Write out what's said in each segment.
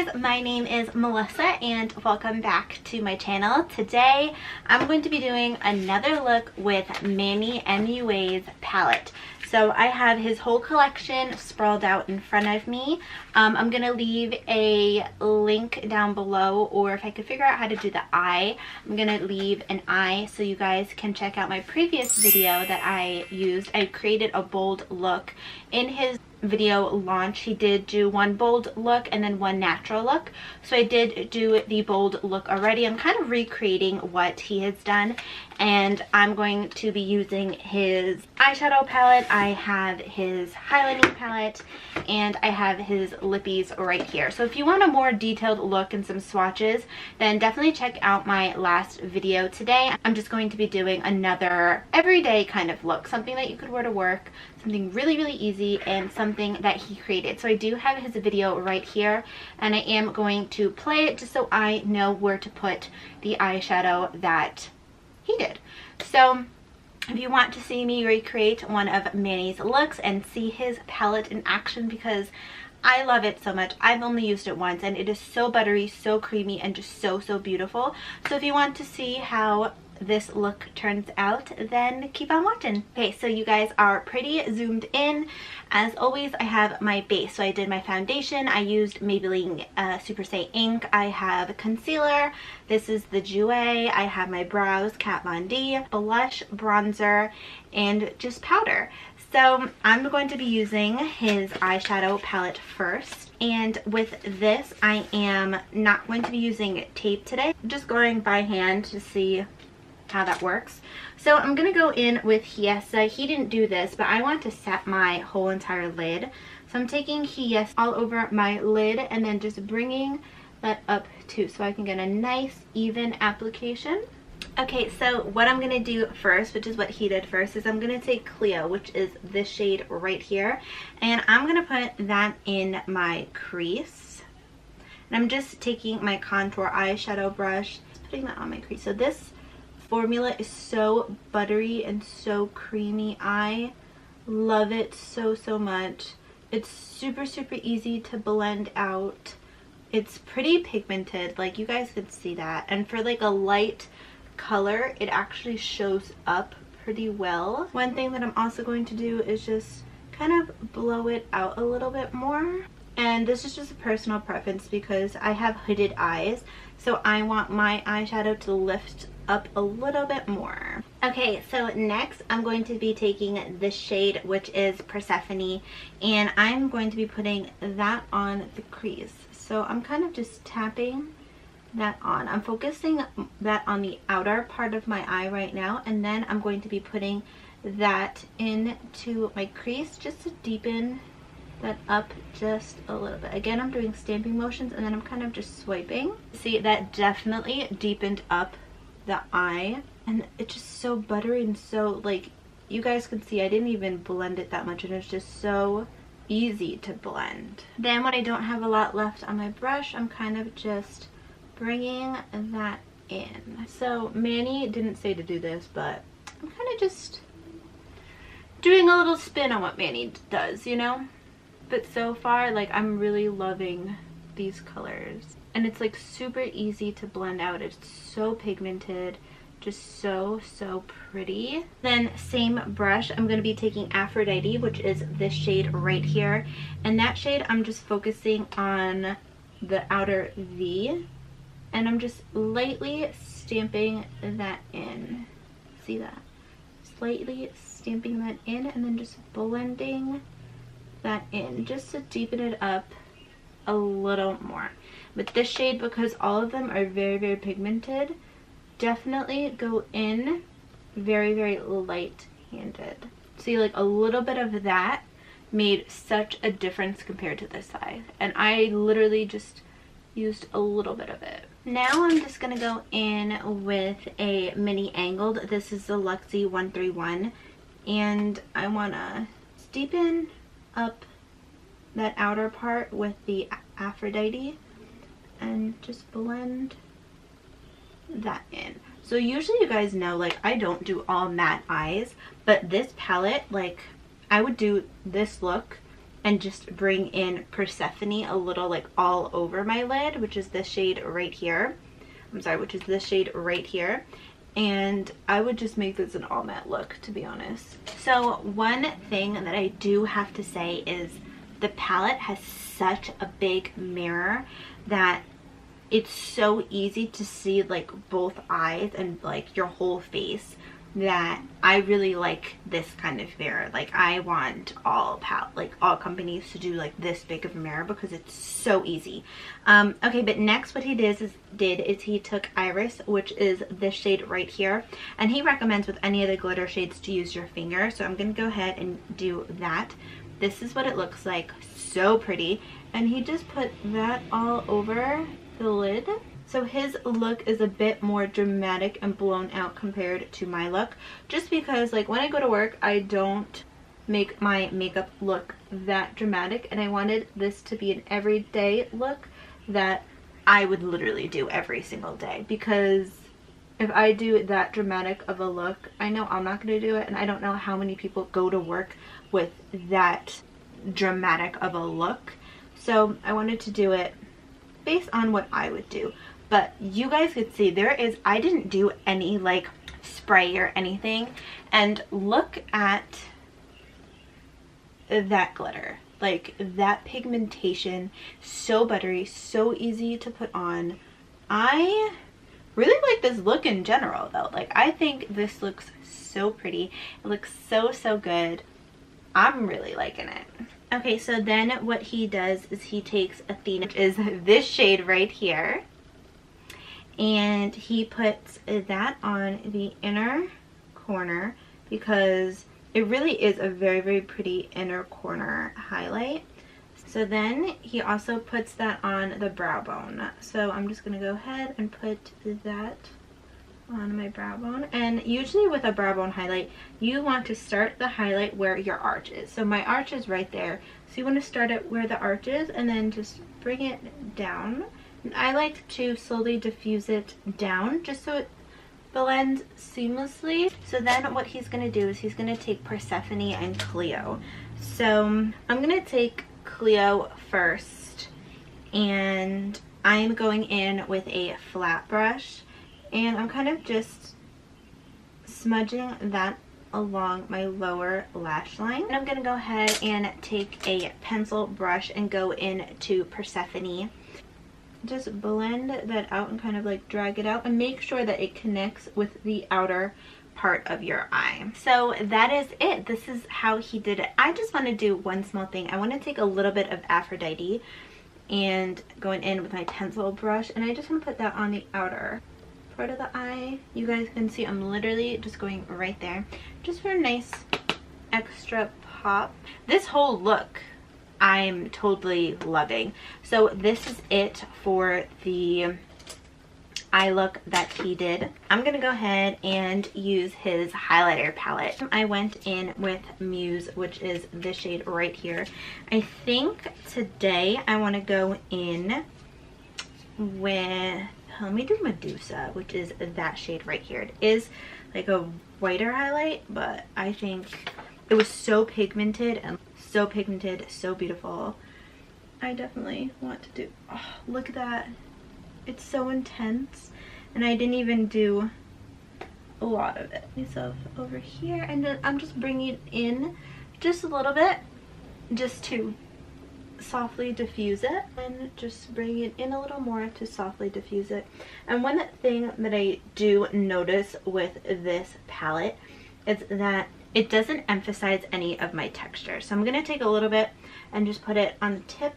guys, my name is Melissa and welcome back to my channel. Today I'm going to be doing another look with Manny MUA's palette. So I have his whole collection sprawled out in front of me. I'm going to leave a link down below, or if I could figure out how to do the eye, I'm going to leave an eye so you guys can check out my previous video that I used. I created a bold look. In his video launch, he did do one bold look and then one natural look. So I did do the bold look already. I'm kind of recreating what he has done, and I'm going to be using his eyeshadow palette. I have his highlighting palette and I have his lippies right here. So if you want a more detailed look and some swatches, then definitely check out my last video. Today I'm just going to be doing another everyday kind of look, something that you could wear to work, something really easy, and something that he created. So I do have his video right here, and I am going to play it just so I know where to put the eyeshadow that he did. So if you want to see me recreate one of Manny's looks and see his palette in action, because I love it so much. I've only used it once and it is so buttery, so creamy, and just so beautiful. So if you want to see how this look turns out, then keep on watching. Okay, so you guys are pretty zoomed in. As always, I have my base. So I did my foundation. I used Maybelline Super Stay ink. I have concealer. This is the Jouer. I have my brows, Kat Von D, blush, bronzer, and just powder. So I'm going to be using his eyeshadow palette first. And with this, I am not going to be using tape today. I'm just going by hand to see how that works. So I'm gonna go in with Hiesa. He didn't do this, but I want to set my whole entire lid. So I'm taking Hiesa all over my lid and then just bringing that up too, so I can get a nice even application. Okay, so what I'm gonna do first, which is what he did first, is I'm gonna take Cleo, which is this shade right here, and I'm gonna put that in my crease. And I'm just taking my contour eyeshadow brush, putting that on my crease. So this formula is so buttery and so creamy. I love it so much. It's super easy to blend out. It's pretty pigmented, like you guys could see that, and for like a light color it actually shows up pretty well. One thing that I'm also going to do is just kind of blow it out a little bit more, and this is just a personal preference because I have hooded eyes, so I want my eyeshadow to lift up a little bit more. Okay, so next I'm going to be taking this shade, which is Persephone, and I'm going to be putting that on the crease. So I'm kind of just tapping that on. I'm focusing that on the outer part of my eye right now, and then I'm going to be putting that into my crease just to deepen that up just a little bit. Again, I'm doing stamping motions and then I'm kind of just swiping. See, that definitely deepened up the eye, and it's just so buttery and so, like, you guys can see I didn't even blend it that much, and it's just so easy to blend. Then when I don't have a lot left on my brush, I'm kind of just bringing that in. So Manny didn't say to do this, but I'm kind of just doing a little spin on what Manny does, you know? But so far, like, I'm really loving these colors, and it's like super easy to blend out. It's so pigmented, just so pretty. Then same brush, I'm going to be taking Aphrodite, which is this shade right here, and that shade I'm just focusing on the outer V, and I'm just lightly stamping that in. See that? Slightly stamping that in and then just blending that in just to deepen it up a little more. With this shade, because all of them are very pigmented, definitely go in very light-handed. See, like a little bit of that made such a difference compared to this side, and I literally just used a little bit of it. Now I'm just gonna go in with a mini angled. This is the Luxie 131, and I wanna deepen up that outer part with the Aphrodite and just blend that in. So usually, you guys know, like, I don't do all matte eyes, but this palette, like, I would do this look and just bring in Persephone a little like all over my lid, which is this shade right here. I'm sorry, which is this shade right here. And I would just make this an all matte look, to be honest. So one thing that I do have to say is the palette has such a big mirror that it's so easy to see like both eyes and like your whole face, that I really like this kind of mirror. Like I want all companies to do like this big of a mirror because it's so easy. Okay, but next what he did is he took Iris, which is this shade right here, and he recommends with any of the glitter shades to use your finger. So I'm gonna go ahead and do that. This is what it looks like, so pretty. And he just put that all over the lid. So his look is a bit more dramatic and blown out compared to my look, just because like when I go to work I don't make my makeup look that dramatic, and I wanted this to be an everyday look that I would literally do every single day, because if I do that dramatic of a look, I know I'm not going to do it, and I don't know how many people go to work with that dramatic of a look. So I wanted to do it based on what I would do. But you guys could see I didn't do any like spray or anything, and look at that glitter, like that pigmentation, so buttery, so easy to put on. I really like this look in general though. Like I think this looks so pretty. It looks so good. I'm really liking it. Okay, so then what he does is he takes Athena, which is this shade right here, and he puts that on the inner corner because it really is a very pretty inner corner highlight. So then he also puts that on the brow bone. So I'm just gonna go ahead and put that on my brow bone. And usually with a brow bone highlight, you want to start the highlight where your arch is. So my arch is right there. So you want to start it where the arch is and then just bring it down. And I like to slowly diffuse it down just so it blends seamlessly. So then what he's going to do is he's going to take Persephone and Cleo. So I'm going to take Cleo first, and I'm going in with a flat brush, and I'm kind of just smudging that along my lower lash line. And I'm going to go ahead and take a pencil brush and go into Persephone. Just blend that out and kind of like drag it out and make sure that it connects with the outer part of your eye. So that is it. This is how he did it. I just want to do one small thing. I want to take a little bit of Aphrodite and going in with my pencil brush, and I just want to put that on the outer part of the eye. You guys can see I'm literally just going right there just for a nice extra pop. This whole look I'm totally loving. So this is it for the eye look that he did. I'm gonna go ahead and use his highlighter palette. I went in with Muse, which is this shade right here. I think today I want to go in with, let me do Medusa, which is that shade right here. It is like a whiter highlight, but I think it was so pigmented, so beautiful. I definitely want to do, oh, look at that. It's so intense, and I didn't even do a lot of it. Myself over here, and then I'm just bringing it in just a little bit just to softly diffuse it, and just bring it in a little more to softly diffuse it. And one thing that I do notice with this palette is that it doesn't emphasize any of my texture. So I'm going to take a little bit and just put it on the tip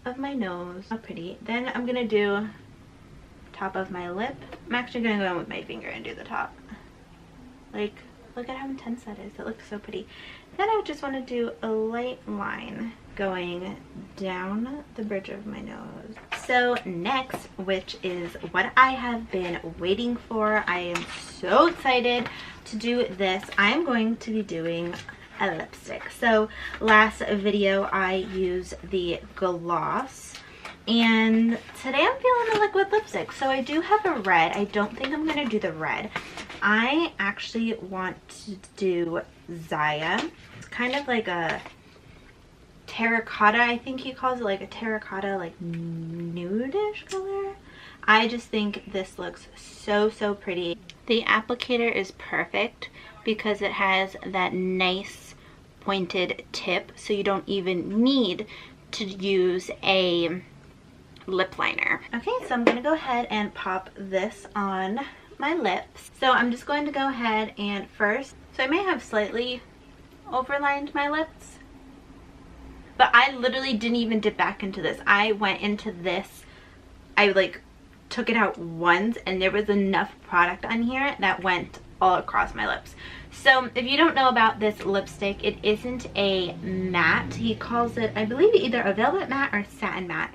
of my nose. How pretty. Then I'm going to do top of my lip. I'm actually going to go in with my finger and do the top. Like, look at how intense that is. It looks so pretty. Then I just want to do a light line going down the bridge of my nose. So next, which is what I have been waiting for, I am so excited to do this. I am going to be doing a lipstick. So last video I used the gloss, and today I'm feeling a liquid lipstick. So I do have a red. I don't think I'm going to do the red. I actually want to do Zaya. It's kind of like a terracotta, I think he calls it, like a terracotta, like nudish color. I just think this looks so, so pretty. The applicator is perfect because it has that nice pointed tip, so you don't even need to use a lip liner. Okay, so I'm gonna go ahead and pop this on my lips. So I'm just going to go ahead and first, so I may have slightly overlined my lips, but I literally didn't even dip back into this. I went into this, I like took it out once, and there was enough product on here that went all across my lips. So if you don't know about this lipstick, it isn't a matte. He calls it, I believe, either a velvet matte or satin matte.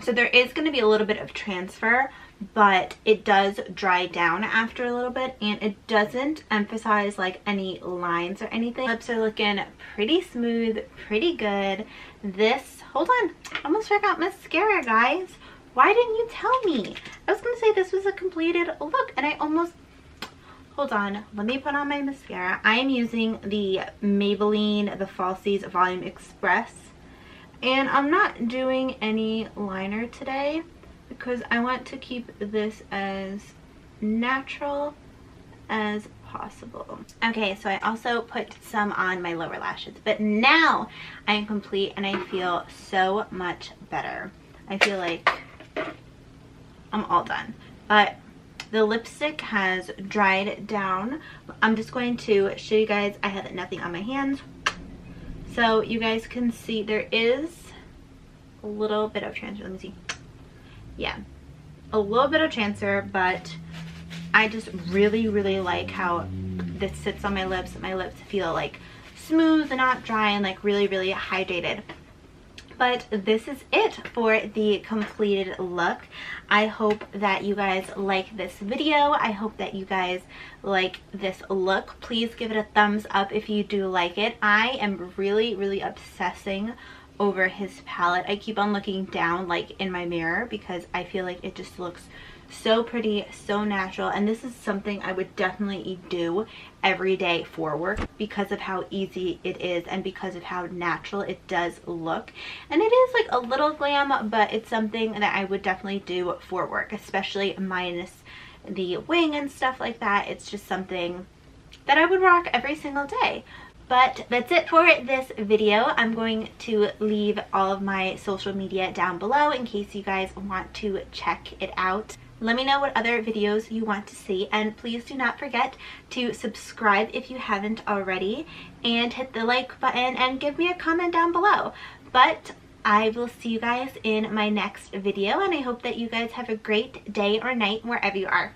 So there is going to be a little bit of transfer, but it does dry down after a little bit, and it doesn't emphasize like any lines or anything. Lips are looking pretty smooth, pretty good. This, hold on, I almost forgot mascara, guys. Why didn't you tell me? I was going to say this was a completed look, and I almost, hold on, let me put on my mascara. I am using the Maybelline The Falsies Volume Express, and I'm not doing any liner today because I want to keep this as natural as possible. Okay, so I also put some on my lower lashes, but now I am complete and I feel so much better. I feel like I'm all done, but the lipstick has dried down. I'm just going to show you guys. I have nothing on my hands, so you guys can see there is a little bit of transfer. Let me see. Yeah, a little bit of transfer, but I just really, really like how this sits on my lips. My lips feel like smooth and not dry and like really, really hydrated. But this is it for the completed look. I hope that you guys like this video. I hope that you guys like this look. Please give it a thumbs up if you do like it. I am really, really obsessing over his palette. I keep on looking down like in my mirror because I feel like it just looks so pretty, so natural, and this is something I would definitely do every day for work because of how easy it is and because of how natural it does look. And it is like a little glam, but it's something that I would definitely do for work, especially minus the wing and stuff like that. It's just something that I would rock every single day. But that's it for this video. I'm going to leave all of my social media down below in case you guys want to check it out. Let me know what other videos you want to see, and please do not forget to subscribe if you haven't already, and hit the like button and give me a comment down below. But I will see you guys in my next video, and I hope that you guys have a great day or night wherever you are.